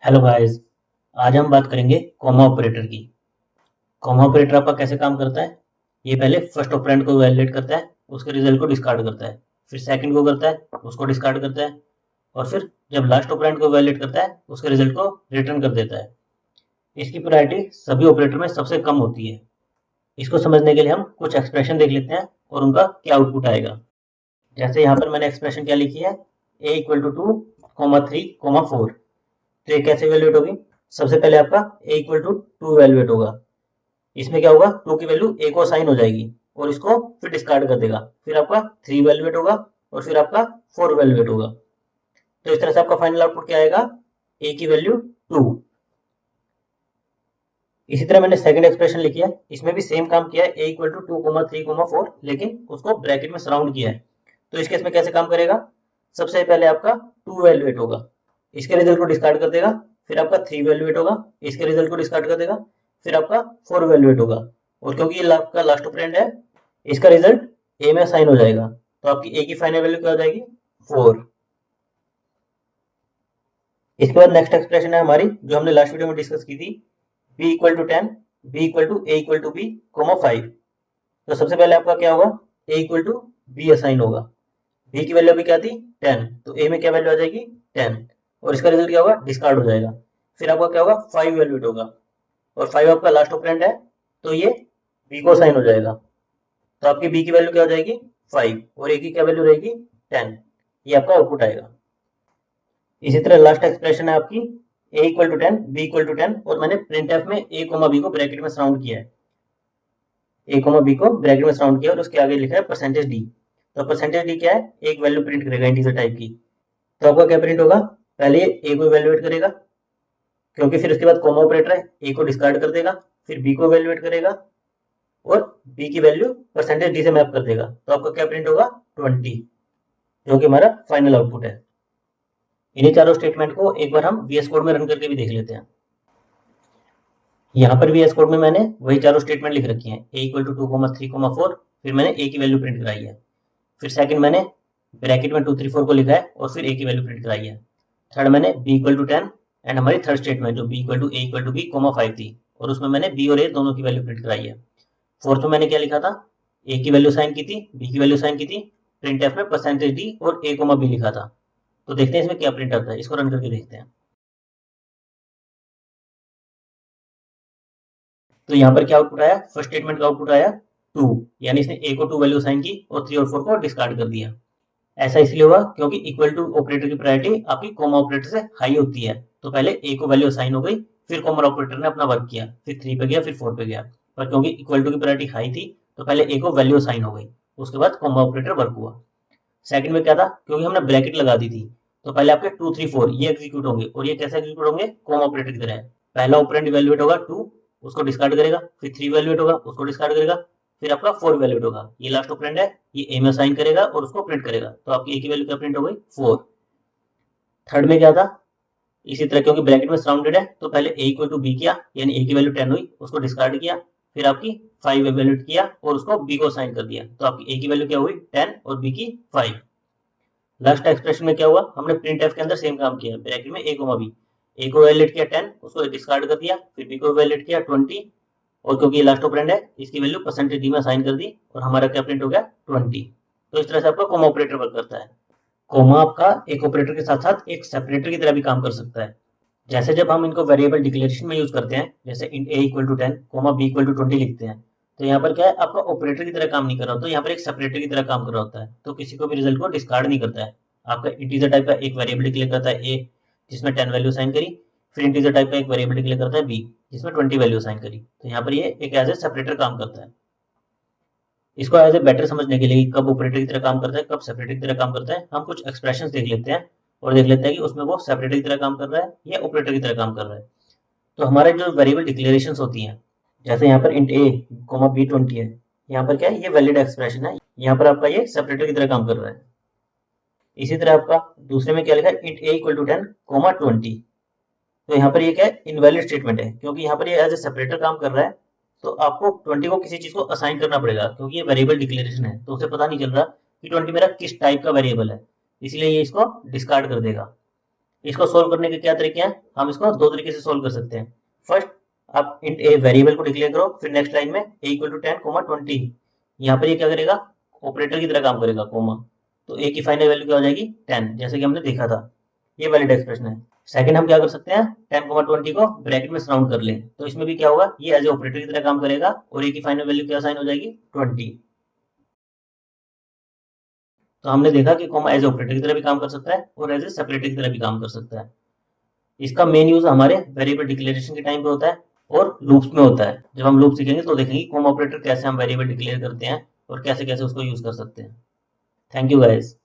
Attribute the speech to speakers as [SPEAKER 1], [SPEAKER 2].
[SPEAKER 1] Hello guys. आज हम बात करेंगे कॉमा ऑपरेटर की। कॉमा ऑपरेटर आपका कैसे काम करता है। ये पहले फर्स्ट ऑपरेंड को वैलिडेट करता है, उसके रिजल्ट को डिस्कार्ड करता है, फिर सेकंड को करता है, उसको डिस्कार्ड करता है, और फिर जब लास्ट ऑपरेंड को वैलिडेट करता है उसके रिजल्ट को रिटर्न कर देता है। इसकी प्रायोरिटी सभी ऑपरेटर में सबसे कम होती है। इसको समझने के लिए हम कुछ एक्सप्रेशन देख लेते हैं और उनका क्या आउटपुट आएगा। जैसे यहाँ पर मैंने एक्सप्रेशन क्या लिखी है, ए इक्वल टू 2, 3, 4। तो ये कैसे वैल्यूएट होगी। सबसे पहले आपका a इक्वल टू 2 वैल्यूएट होगा। इसमें क्या होगा, 2 की वैल्यू a को असाइन हो जाएगी और इसको फिर डिस्कार्ड कर देगा। फिर आपका 3 वैल्यूएट होगा और फिर आपका 4 वैल्यूएट होगा। तो इस तरह से आपका फाइनल आउटपुट क्या आएगा, a की वैल्यू 2। इसी तरह मैंने सेकंड एक्सप्रेशन लिखी है, इसमें भी सेम काम किया है, a इक्वल टू 2, 3, 4, लेकिन उसको ब्रैकेट में सराउंड किया है। तो इस केस में कैसे काम करेगा, सबसे पहले आपका 2 वैल्यूएट होगा, इसके रिजल्ट को डिस्कार्ड कर देगा। फिर आपका 3 वैल्यूएट होगा, इसके रिजल्ट को डिस्कार्ड कर देगा। फिर आपका 4 वैल्यूएट होगा, और क्योंकि ये आपका लास्ट ऑपरेंड है, इसका रिजल्ट ए में असाइन हो जाएगा। तो आपकी ए की फाइनल वैल्यू क्या हो जाएगी, 4। इसके बाद नेक्स्ट एक्सप्रेशन है हमारी, जो हमने लास्ट वीडियो में डिस्कस की थी, b equal to 10, b equal to a equal to b, 5। तो सबसे पहले आपका क्या होगा, a equal to b assign होगा। b की वैल्यू अभी क्या थी, 10, तो a में क्या वैल्यू आ जाएगी, 10, और इसका रिजल्ट क्या होगा, डिस्कार्ड हो जाएगा। फिर आपका क्या होगा, 5 वैल्यूड होगा, और 5 आपका लास्ट ऑपरेंड है, तो ये b को असाइन हो जाएगा। तो आपकी b की वैल्यू क्या हो जाएगी, 5, और a की क्या वैल्यू रहेगी, 10। ये आपका आउटपुट आएगा। इसी तरह लास्ट एक्सप्रेशन है आपकी, a equal to 10, b equal to 10, और मैंने प्रिंट एफ में a कोमा b को ब्रैकेट में सराउंड किया है। a कोमा b को ब्रैकेट में सराउंड किया और उसके आगे लिखा है परसेंटेज d। तो परसेंटेज d क्या है, एक वैल्यू प्रिंट करेगा इंटीजर टाइप की। तो आपका क्या प्रिंट होगा, पहले a को इवैल्यूएट करेगा, क्योंकि फिर उसके बाद कॉमा ऑपरेटर है, a को डिस्कार्ड कर देगा, फिर b को इवैल्यूएट करेगा और b की वैल्यू परसेंटेज d से मैप कर देगा। तो आपका क्या प्रिंट होगा, 20, जो कि हमारा फाइनल आउटपुट है। इन्हीं चारों स्टेटमेंट को एक बार हम VS कोड में रन करके भी देख लेते हैं। यहाँ पर VS कोड में मैंने वही चारों स्टेटमेंट लिख रखी हैं, a इक्वल टू 2, 3, 4, फिर मैंने a की वैल्यू प्रिंट कराई है। फिर सेकंड मैंने ब्रैकेट में 2, 3, 4 को लिखा है और फिर a की वैल्यू प्रिंट कराई है। थर्ड मैंने b इक्वल टू 10, एंड हमारी थर्ड स्टेटमेंट जो b equal to a equal to b, 5 थी, और उसमें मैंने b और a दोनों की वैल्यू प्रिंट कराई है। फोर्थ में मैंने क्या लिखा था, a की वैल्यू साइन की थी, b की वैल्यू साइन की थी, प्रिंट एफ में परसेंटेज d और a b लिखा था। तो देखते हैं इसमें क्या प्रिंट आता है, इसको रन करके देखते हैं। तो यहाँ पर क्या आउटपुट आया, फर्स्ट स्टेटमेंट का आउटपुट आया 2, यानी इसने a को 2 वैल्यू साइन की और 3 और 4 को डिस्कार्ड कर दिया। ऐसा इसलिए हुआ क्योंकि इक्वल टू ऑपरेटर की प्रायोरिटी आपकी कॉमा ऑपरेटर से हाई होती है। तो पहले a को वैल्यू असाइन हो गई, फिर कॉमा ऑपरेटर ने अपना वर्क किया, फिर 3 पे गया, फिर 4 पे गया। पर क्योंकि इक्वल टू की प्रायोरिटी हाई थी, तो पहले a को वैल्यू असाइन हो गई, उसके बाद कॉमा ऑपरेटर वर्क हुआ। सेकंड में क्या था, क्योंकि हमने ब्रैकेट लगा दी थी, तो पहले आपके 2, 3, 4 ये एग्जीक्यूट होंगे, और ये कैसे एग्जीक्यूट होंगे, कॉमा ऑपरेटर की तरह। पहला ऑपरेंड इवैल्यूएट होगा 2, उसको डिस्कार्ड करेगा, फिर 3 इवैल्यूएट होगा, उसको डिस्कार्ड करेगा, फिर आपका 4 इवैल्यूएट होगा, ये लास्ट ऑपरेंड है, ये ए में असाइन करेगा और उसको प्रिंट करेगा। तो आपकी ए की वैल्यू क्या प्रिंट हो गई, 4। थर्ड में क्या था, इसी तरह क्योंकि ब्रैकेट में सराउंडेड है, तो पहले a इक्वल टू b किया, यानी a की वैल्यू 10 हुई, उसको डिस्कार्ड किया, फिर आपकी 5 इवैल्यूएट किया और उसको b को असाइन कर दिया। तो आपकी a की वैल्यू क्या हुई, 10, और b की 5। लास्ट एक्सप्रेशन में क्या हुआ, हमने प्रिंट एफ के अंदर सेम काम किया, ब्रैकेट में a b, a को वैलिडेट किया 10, उसको डिस्कार्ड कर दिया, फिर b को वैलिडेट किया 20, और क्योंकि ये लास्ट ऑपरेंड है, इसकी वैल्यू परसेंटेज d में असाइन कर दी, और हमारा क्या प्रिंट हो गया, 20। तो इस तरह से आपका कॉमा ऑपरेटर वर्क करता है। कॉमा आपका एक ऑपरेटर के साथ साथ एक सेपरेटर की तरह भी काम कर सकता है। जैसे जब हम इनको वेरिएबल डिक्लेरेशन में यूज करते हैं, जैसे int a equal to 10, b equal to 20 लिखते हैं, तो यहाँ पर क्या है, आपका ऑपरेटर की तरह काम नहीं कर रहा होता, यहाँ पर एक सेपरेटर की तरह काम कर रहा होता है। तो किसी को भी रिजल्ट को डिस्कार्ड नहीं करता है। आपका इंटीजर टाइप का एक वेरिएबल डिक्लेयर करता है a, जिसमें 10 वैल्यू साइन करी, फिर इंटीजर टाइप का एक वेरिएबल डिक्लेयर करता है b, जिसमें 20 वैल्यू साइन करी। तो यहाँ पर ये एक एज ए सेपरेटर काम करता है। इसको एज ए बेटर समझने के लिए कब ऑपरेटर की तरह काम करता है, कब सेपरेटर की तरह काम करता है, हम कुछ एक्सप्रेशंस देख लेते हैं और देख लेते हैं कि उसमें वो सेपरेटर की तरह काम कर रहा है या ऑपरेटर की तरह काम कर रहा है। तो हमारे जो वेरिएबल डिक्लेरेशंस होती हैं, जैसे यहाँ पर इंट a, b 20 है, यहाँ पर क्या है, ये वैलिड एक्सप्रेशन है, यहाँ पर आपका ये सेपरेटर की तरह काम कर रहा है। इसी तरह आपका दूसरे में क्या लिखा है, इंट a इक्वल टू 10, 20। तो यहाँ पर ये क्या है, इनवैलिड स्टेटमेंट है, क्योंकि यहाँ पर ये एज ए सेपरेटर काम कर रहा है। तो आपको 20 को किसी चीज को असाइन करना पड़ेगा, क्योंकि ये वेरिएबल डिक्लेरेशन है, तो उसे पता नहीं चल रहा कि 20 मेरा किस टाइप का वेरिएबल है, इसलिए ये इसको डिस्कार्ड कर देगा। इसको सोल्व करने के क्या तरीके हैं, हम इसको दो तरीके से सोल्व कर सकते हैं। फर्स्ट, आप इंट ए वेरिएबल को डिक्लेयर करो, फिर नेक्स्ट लाइन में ए इक्वल टू 10 कोमा 20, यहाँ पर ये क्या करेगा, ऑपरेटर की तरह काम करेगा, कोमा, तो ए की फाइनल वैल्यू क्या हो जाएगी 10, जैसे कि हमने देखा था। ये वैलिड एक्सप्रेशन है। सेकंड, हम क्या कर सकते हैं, 10 कोमा 20 को ब्रैकेट में सराउंड कर लें, तो इसमें भी क्या होगा, ये एज ए ऑपरेटर की तरह काम करेगा और ए की फाइनल वैल्यू क्या साइन हो जाएगी 20। तो हमने देखा कि कॉमा एज ऑपरेटर की तरह भी काम कर सकता है और एज ए सेपरेटर की तरह भी काम कर सकता है। इसका मेन यूज हमारे वेरिएबल डिक्लेरेशन के टाइम पे होता है और लूप्स में होता है। जब हम लूप सीखेंगे तो देखेंगे कॉमा ऑपरेटर कैसे हम वेरिएबल डिक्लेयर करते हैं और कैसे कैसे उसको यूज कर सकते हैं। Thank you guys.